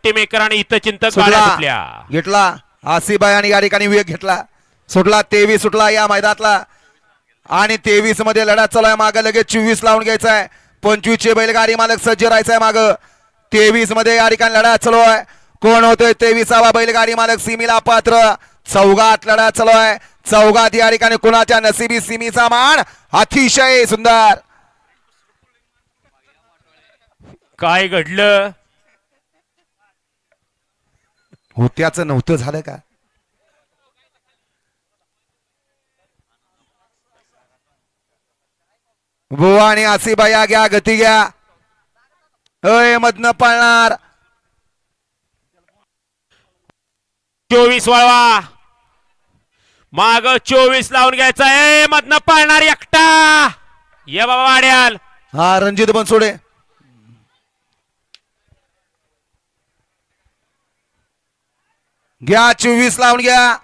सुट्टी मेकर आणि हितचिंतक गाड्या सुटल्या. घेतला आसिबाई आणि या ठिकाणी वेग घेतला. सुटला 23 सुटला या मैदानातला आणि 23 मध्ये लढा चालू आहे. मागे लगेच 24 लावून घ्यायचा आहे. 25 चे बैलगाडी मालक सज्ज राहायचा आहे. माग 23 मध्ये या ठिकाणी लढा चालू आहे. कोण होतोय 23वा बैलगाडी मालक सीमीला पात्र. चौघात लढा चालू आहे. चौघात या ठिकाणी कुणाच्या नशिबी सीमीचा मान. अतिशय सुंदर. काय घडलं? होत्याचं नव्हतं झालं का? बुवा आणि आसिबाई घ्या गती घ्या. अय मधनं पळणार 24 वळवा. माग 24 लावून घ्यायचा आहे. मधनं पाळणार एकटा. ये बाबा वाड्याल. हा रणजित बनसोडे. घ्या 24 लावून घ्या.